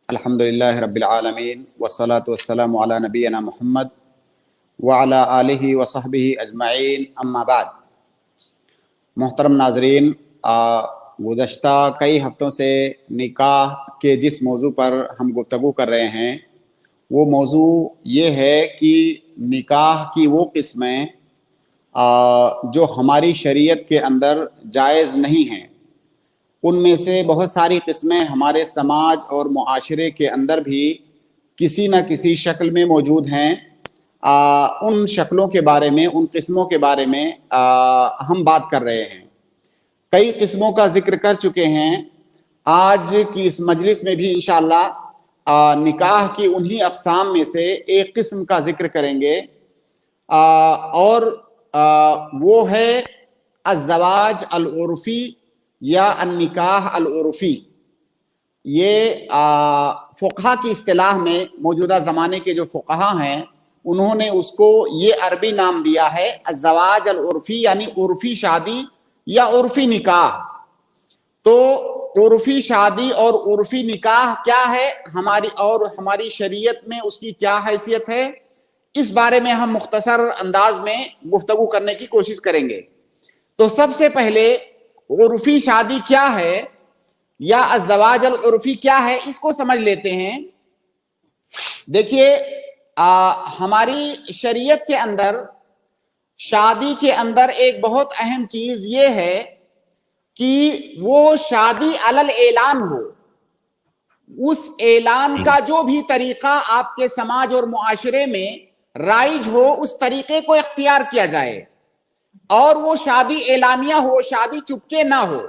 الحمدللہ رب العالمین والصلاة والسلام علی نبینا محمد وعلی آلہ وصحبہ اجمعین، اما بعد۔ محترم ناظرین، گزشتہ کئی ہفتوں سے نکاح کے جس موضوع پر ہم گفتگو کر رہے ہیں وہ موضوع یہ ہے کہ نکاح کی وہ قسمیں جو ہماری شریعت کے اندر جائز نہیں ہیں، ان میں سے بہت ساری قسمیں ہمارے سماج اور معاشرے کے اندر بھی کسی نہ کسی شکل میں موجود ہیں۔ ان شکلوں کے بارے میں، ان قسموں کے بارے میں ہم بات کر رہے ہیں۔ کئی قسموں کا ذکر کر چکے ہیں۔ آج کی اس مجلس میں بھی انشاءاللہ نکاح کی انہی اقسام میں سے ایک قسم کا ذکر کریں گے، اور وہ ہے الزواج العرفی یا النکاح العرفی۔ یہ فقہا کی اصطلاح میں موجودہ زمانے کے جو فقہا ہیں انہوں نے اس کو یہ عربی نام دیا ہے الزواج العرفی، یعنی عرفی شادی یا عرفی نکاح۔ تو عرفی شادی اور عرفی نکاح کیا ہے ہماری شریعت میں اس کی کیا حیثیت ہے، اس بارے میں ہم مختصر انداز میں گفتگو کرنے کی کوشش کریں گے۔ تو سب سے پہلے عرفی شادی کیا ہے یا الزواج العرفی کیا ہے، اس کو سمجھ لیتے ہیں۔ دیکھیے، ہماری شریعت کے اندر شادی کے اندر ایک بہت اہم چیز یہ ہے کہ وہ شادی علل اعلان ہو۔ اس اعلان کا جو بھی طریقہ آپ کے سماج اور معاشرے میں رائج ہو، اس طریقے کو اختیار کیا جائے، اور وہ شادی اعلانیہ ہو، شادی چپکے نہ ہو۔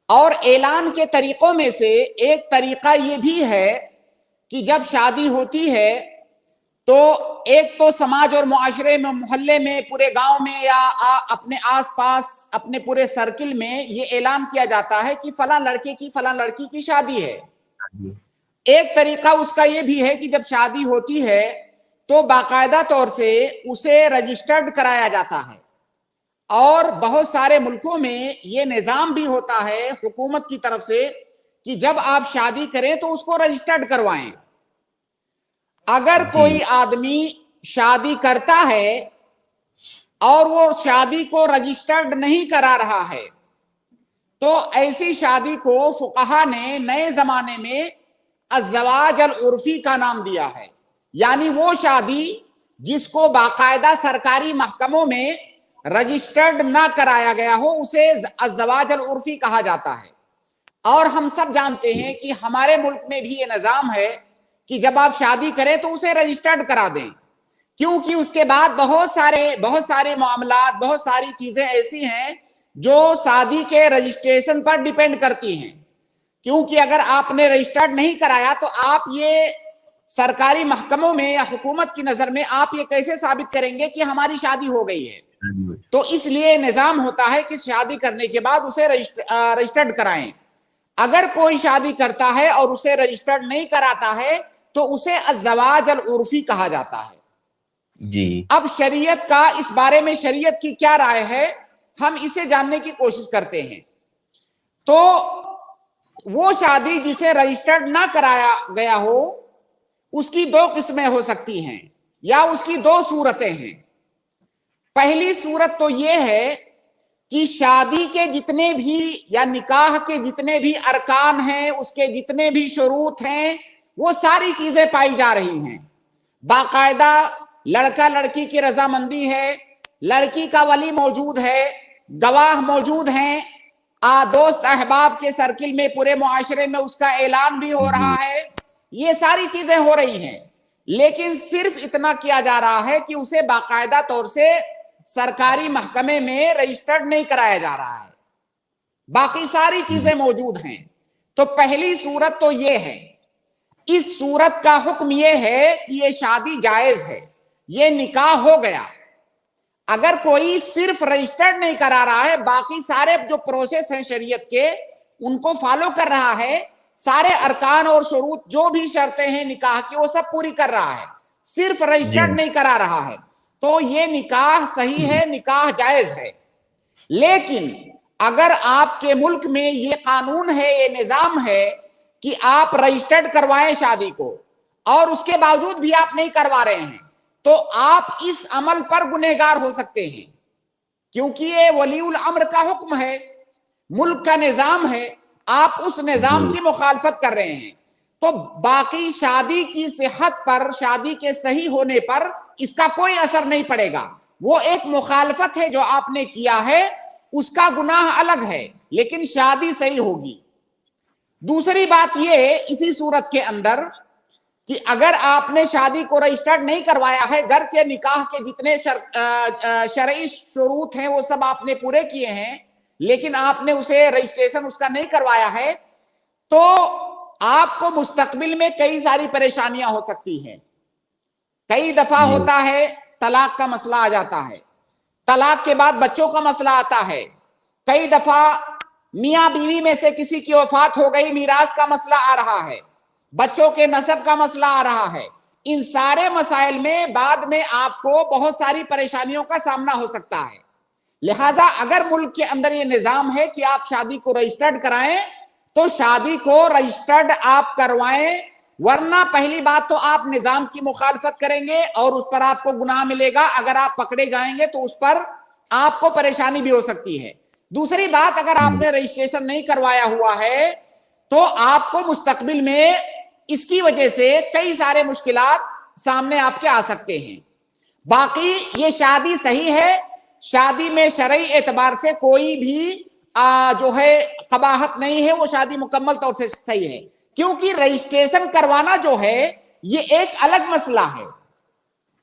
اور اعلان کے طریقوں میں سے ایک طریقہ یہ بھی ہے کہ جب شادی ہوتی ہے تو ایک تو سماج اور معاشرے میں، محلے میں، پورے گاؤں میں یا اپنے آس پاس اپنے پورے سرکل میں یہ اعلان کیا جاتا ہے کہ فلاں لڑکے کی فلاں لڑکی کی شادی ہے۔ ایک طریقہ اس کا یہ بھی ہے کہ جب شادی ہوتی ہے تو باقاعدہ طور سے اسے رجسٹرڈ کرایا جاتا ہے، اور بہت سارے ملکوں میں یہ نظام بھی ہوتا ہے حکومت کی طرف سے کہ جب آپ شادی کریں تو اس کو رجسٹرڈ کروائیں۔ اگر کوئی آدمی شادی کرتا ہے اور وہ شادی کو رجسٹرڈ نہیں کرا رہا ہے تو ایسی شادی کو فقہا نے نئے زمانے میں الزواج العرفی کا نام دیا ہے، یعنی وہ شادی جس کو باقاعدہ سرکاری محکموں میں رجسٹرڈ نہ کرایا گیا ہو، اسے الزواج العرفی کہا جاتا ہے۔ اور ہم سب جانتے ہیں کہ ہمارے ملک میں بھی یہ نظام ہے کہ جب آپ شادی کریں تو اسے رجسٹرڈ کرا دیں، کیونکہ اس کے بعد بہت سارے معاملات، بہت ساری چیزیں ایسی ہیں جو شادی کے رجسٹریشن پر ڈیپینڈ کرتی ہیں۔ کیونکہ اگر آپ نے رجسٹرڈ نہیں کرایا تو آپ یہ سرکاری محکموں میں یا حکومت کی نظر میں آپ یہ کیسے ثابت کریں گے کہ ہماری شادی ہو گئی ہے؟ تو اس لیے نظام ہوتا ہے کہ شادی کرنے کے بعد اسے رجسٹرڈ کرائیں۔ اگر کوئی شادی کرتا ہے اور اسے رجسٹرڈ نہیں کراتا ہے تو اسے الزواج العرفی کہا جاتا ہے۔ جی، اب شریعت کا اس بارے میں شریعت کی کیا رائے ہے، ہم اسے جاننے کی کوشش کرتے ہیں۔ تو وہ شادی جسے رجسٹرڈ نہ کرایا گیا ہو، اس کی دو قسمیں ہو سکتی ہیں یا اس کی دو صورتیں ہیں۔ پہلی صورت تو یہ ہے کہ شادی کے جتنے بھی یا نکاح کے جتنے بھی ارکان ہیں، اس کے جتنے بھی شروط ہیں، وہ ساری چیزیں پائی جا رہی ہیں۔ باقاعدہ لڑکا لڑکی کی رضامندی ہے، لڑکی کا ولی موجود ہے، گواہ موجود ہیں، دوست احباب کے سرکل میں، پورے معاشرے میں اس کا اعلان بھی ہو رہا ہے، یہ ساری چیزیں ہو رہی ہیں۔ لیکن صرف اتنا کیا جا رہا ہے کہ اسے باقاعدہ طور سے سرکاری محکمے میں رجسٹرڈ نہیں کرایا جا رہا ہے، باقی ساری چیزیں موجود ہیں۔ تو پہلی صورت تو یہ ہے۔ اس صورت کا حکم یہ ہے کہ یہ شادی جائز ہے، یہ نکاح ہو گیا۔ اگر کوئی صرف رجسٹرڈ نہیں کرا رہا ہے، باقی سارے جو پروسیس ہیں شریعت کے ان کو فالو کر رہا ہے، سارے ارکان اور شروط جو بھی شرطیں ہیں نکاح کی وہ سب پوری کر رہا ہے، صرف رجسٹرڈ نہیں کرا رہا ہے، تو یہ نکاح صحیح ہے، نکاح جائز ہے۔ لیکن اگر آپ کے ملک میں یہ قانون ہے، یہ نظام ہے کہ آپ رجسٹرڈ کروائیں شادی کو اور اس کے باوجود بھی آپ نہیں کروا رہے ہیں تو آپ اس عمل پر گنہگار ہو سکتے ہیں، کیونکہ یہ ولی الامر کا حکم ہے، ملک کا نظام ہے، آپ اس نظام کی مخالفت کر رہے ہیں تو باقی شادی کی صحت پر، شادی کے صحیح ہونے پر اس کا کوئی اثر نہیں پڑے گا۔ وہ ایک مخالفت ہے جو آپ نے کیا ہے، اس کا گناہ الگ ہے، لیکن شادی صحیح ہوگی۔ دوسری بات یہ اسی صورت کے اندر کہ اگر آپ نے شادی کو رجسٹرڈ نہیں کروایا ہے، گرچہ نکاح کے جتنے شرعی شروط ہیں وہ سب آپ نے پورے کیے ہیں، لیکن آپ نے اسے رجسٹریشن اس کا نہیں کروایا ہے، تو آپ کو مستقبل میں کئی ساری پریشانیاں ہو سکتی ہیں۔ کئی دفعہ ہوتا ہے طلاق کا مسئلہ آ جاتا ہے، طلاق کے بعد بچوں کا مسئلہ آتا ہے، کئی دفعہ میاں بیوی میں سے کسی کی وفات ہو گئی، میراث کا مسئلہ آ رہا ہے، بچوں کے نسب کا مسئلہ آ رہا ہے۔ ان سارے مسائل میں بعد میں آپ کو بہت ساری پریشانیوں کا سامنا ہو سکتا ہے۔ لہٰذا اگر ملک کے اندر یہ نظام ہے کہ آپ شادی کو رجسٹرڈ کرائیں تو شادی کو رجسٹرڈ آپ کروائیں، ورنہ پہلی بات تو آپ نظام کی مخالفت کریں گے اور اس پر آپ کو گناہ ملے گا، اگر آپ پکڑے جائیں گے تو اس پر آپ کو پریشانی بھی ہو سکتی ہے۔ دوسری بات، اگر آپ نے رجسٹریشن نہیں کروایا ہوا ہے تو آپ کو مستقبل میں اس کی وجہ سے کئی سارے مشکلات سامنے آپ کے آ سکتے ہیں۔ باقی یہ شادی صحیح ہے، شادی میں شرعی اعتبار سے کوئی بھی جو ہے قباحت نہیں ہے، وہ شادی مکمل طور سے صحیح ہے، کیونکہ رجسٹریشن کروانا جو ہے یہ ایک الگ مسئلہ ہے،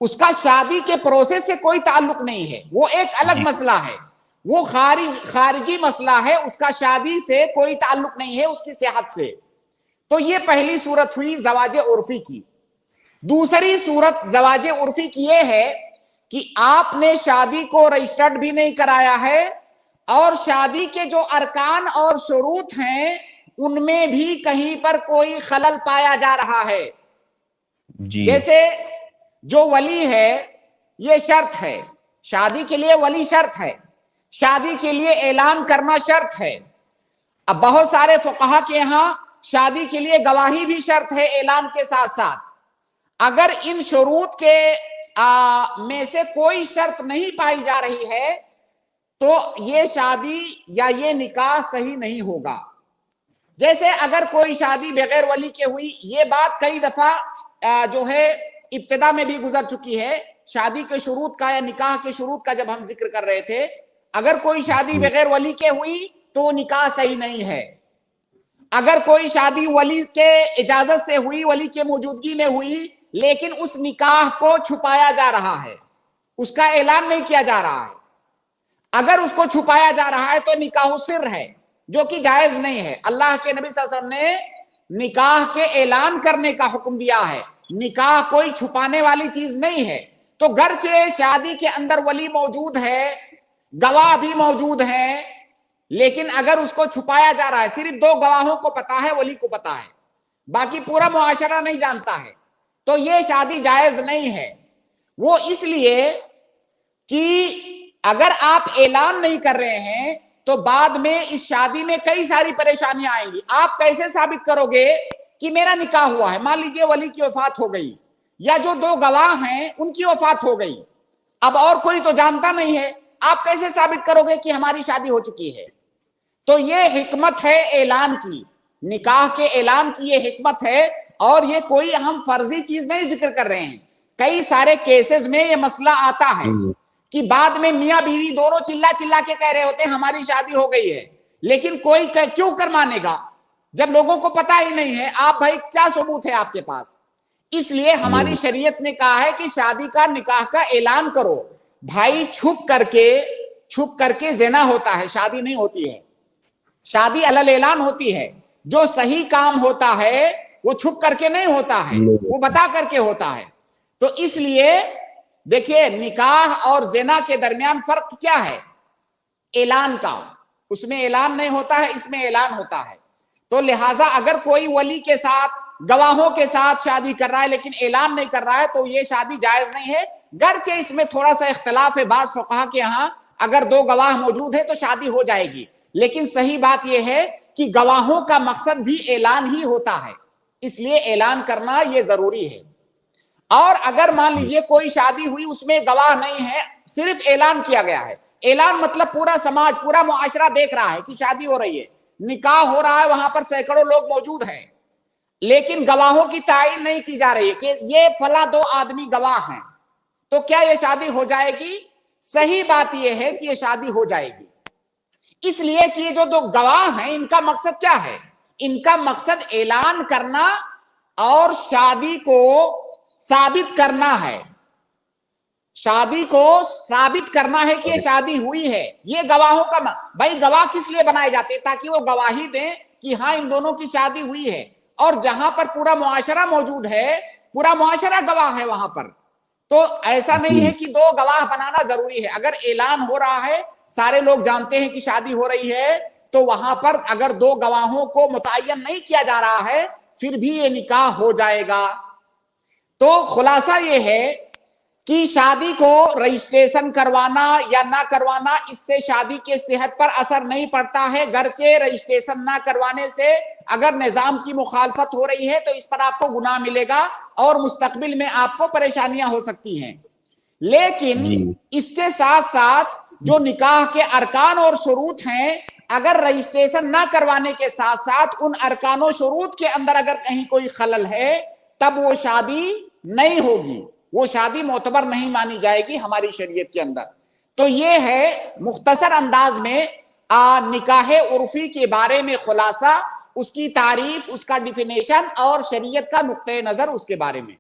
اس کا شادی کے پروسیس سے کوئی تعلق نہیں ہے، وہ ایک الگ مسئلہ ہے، وہ خارجی مسئلہ ہے، اس کا شادی سے کوئی تعلق نہیں ہے، اس کی صحت سے۔ تو یہ پہلی صورت ہوئی زواج عرفی کی۔ دوسری صورت زواج عرفی کی یہ ہے کہ آپ نے شادی کو رجسٹرڈ بھی نہیں کرایا ہے اور شادی کے جو ارکان اور شروط ہیں ان میں بھی کہیں پر کوئی خلل پایا جا رہا ہے۔ جیسے جو ولی ہے یہ شرط ہے، شادی کے لیے ولی شرط ہے، شادی کے لیے اعلان کرنا شرط ہے۔ اب بہت سارے فقہا کے ہاں شادی کے لیے گواہی بھی شرط ہے اعلان کے ساتھ ساتھ۔ اگر ان شروط کے میں سے کوئی شرط نہیں پائی جا رہی ہے تو یہ شادی یا یہ نکاح صحیح نہیں ہوگا۔ جیسے اگر کوئی شادی بغیر ولی کے ہوئی، یہ بات کئی دفعہ جو ہے ابتدا میں بھی گزر چکی ہے، شادی کے شروط کا یا نکاح کے شروط کا جب ہم ذکر کر رہے تھے، اگر کوئی شادی بغیر ولی کے ہوئی تو نکاح صحیح نہیں ہے۔ اگر کوئی شادی ولی کے اجازت سے ہوئی، ولی کے موجودگی میں ہوئی، لیکن اس نکاح کو چھپایا جا رہا ہے، اس کا اعلان نہیں کیا جا رہا ہے، اگر اس کو چھپایا جا رہا ہے تو نکاح سر ہے، جو کہ جائز نہیں ہے۔ اللہ کے نبی صلی اللہ علیہ وسلم نے نکاح کے اعلان کرنے کا حکم دیا ہے، نکاح کوئی چھپانے والی چیز نہیں ہے۔ تو گرچہ شادی کے اندر ولی موجود ہے، گواہ بھی موجود ہیں، لیکن اگر اس کو چھپایا جا رہا ہے، صرف 2 گواہوں کو پتا ہے، ولی کو پتا ہے، باقی پورا معاشرہ نہیں جانتا ہے، تو یہ شادی جائز نہیں ہے۔ وہ اس لیے کہ اگر آپ اعلان نہیں کر رہے ہیں تو بعد میں اس شادی میں کئی ساری پریشانیاں آئیں گی۔ آپ کیسے ثابت کرو گے کہ میرا نکاح ہوا ہے؟ مان لیجئے ولی کی وفات ہو گئی یا جو 2 گواہ ہیں ان کی وفات ہو گئی، اب اور کوئی تو جانتا نہیں ہے، آپ کیسے ثابت کرو گے کہ ہماری شادی ہو چکی ہے؟ تو یہ حکمت ہے اعلان کی، نکاح کے اعلان کی یہ حکمت ہے، اور یہ کوئی ہم فرضی چیز نہیں ذکر کر رہے ہیں۔ کئی سارے کیسز میں یہ مسئلہ آتا ہے کہ بعد میں میاں بیوی دونوں چلا چلا کے کہہ رہے ہوتے ہیں ہماری شادی ہو گئی ہے، لیکن کوئی کیوں کر مانے گا جب لوگوں کو پتا ہی نہیں ہے؟ آپ بھائی کیا ثبوت ہے آپ کے پاس؟ اس لیے ہماری شریعت نے کہا ہے کہ شادی کا، نکاح کا اعلان کرو۔ بھائی چھپ کر کے زنا ہوتا ہے، شادی نہیں ہوتی ہے، شادی علل اعلان ہوتی ہے۔ جو صحیح کام ہوتا ہے وہ چھپ کر کے نہیں ہوتا ہے، وہ بتا کر کے ہوتا ہے۔ تو اس لیے دیکھیے، نکاح اور زنا کے درمیان فرق کیا ہے؟ اعلان کا، اس میں اعلان نہیں ہوتا ہے، اس میں اعلان ہوتا ہے۔ تو لہٰذا اگر کوئی ولی کے ساتھ، گواہوں کے ساتھ شادی کر رہا ہے لیکن اعلان نہیں کر رہا ہے تو یہ شادی جائز نہیں ہے، گرچہ اس میں تھوڑا سا اختلاف ہے، بعض فقہا کے ہاں اگر 2 گواہ موجود ہیں تو شادی ہو جائے گی، لیکن صحیح بات یہ ہے کہ گواہوں کا مقصد بھی اعلان ہی ہوتا ہے، اس لیے اعلان کرنا یہ ضروری ہے۔ اور اگر مان لیجئے کوئی شادی ہوئی اس میں گواہ نہیں ہے، صرف اعلان کیا گیا ہے، اعلان مطلب پورا سماج پورا معاشرہ دیکھ رہا ہے کہ شادی ہو رہی ہے، نکاح ہو رہا ہے، وہاں پر سینکڑوں لوگ موجود ہیں، لیکن گواہوں کی تعین نہیں کی جا رہی ہے کہ یہ فلاں 2 آدمی گواہ ہیں، تو کیا یہ شادی ہو جائے گی؟ صحیح بات یہ ہے کہ یہ شادی ہو جائے گی، اس لیے کہ یہ جو 2 گواہ ہیں ان کا مقصد کیا ہے؟ ان کا مقصد اعلان کرنا اور شادی کو ثابت کرنا ہے، شادی کو ثابت کرنا ہے کہ یہ شادی ہوئی ہے۔ یہ گواہوں کا بھائی گواہ کس لیے بنائے جاتے ہیں؟ تاکہ وہ گواہی دیں کہ ہاں ان دونوں کی شادی ہوئی ہے، اور جہاں پر پورا معاشرہ موجود ہے، پورا معاشرہ گواہ ہے وہاں پر، تو ایسا نہیں ہے کہ 2 گواہ بنانا ضروری ہے۔ اگر اعلان ہو رہا ہے، سارے لوگ جانتے ہیں کہ شادی ہو رہی ہے، تو وہاں پر اگر 2 گواہوں کو متعین نہیں کیا جا رہا ہے پھر بھی یہ نکاح ہو جائے گا۔ تو خلاصہ یہ ہے کہ شادی کو رجسٹریشن کروانا یا نہ کروانا اس سے شادی کے صحت پر اثر نہیں پڑتا ہے، گرچہ رجسٹریشن نہ کروانے سے اگر نظام کی مخالفت ہو رہی ہے تو اس پر آپ کو گناہ ملے گا اور مستقبل میں آپ کو پریشانیاں ہو سکتی ہیں۔ لیکن اس کے ساتھ ساتھ جو نکاح کے ارکان اور شروط ہیں، اگر رجسٹریشن نہ کروانے کے ساتھ ساتھ ان ارکان و شروط کے اندر اگر کہیں کوئی خلل ہے تب وہ شادی نہیں ہوگی، وہ شادی معتبر نہیں مانی جائے گی ہماری شریعت کے اندر۔ تو یہ ہے مختصر انداز میں نکاح عرفی کے بارے میں خلاصہ، اس کی تعریف، اس کا ڈیفینیشن اور شریعت کا نقطہ نظر اس کے بارے میں۔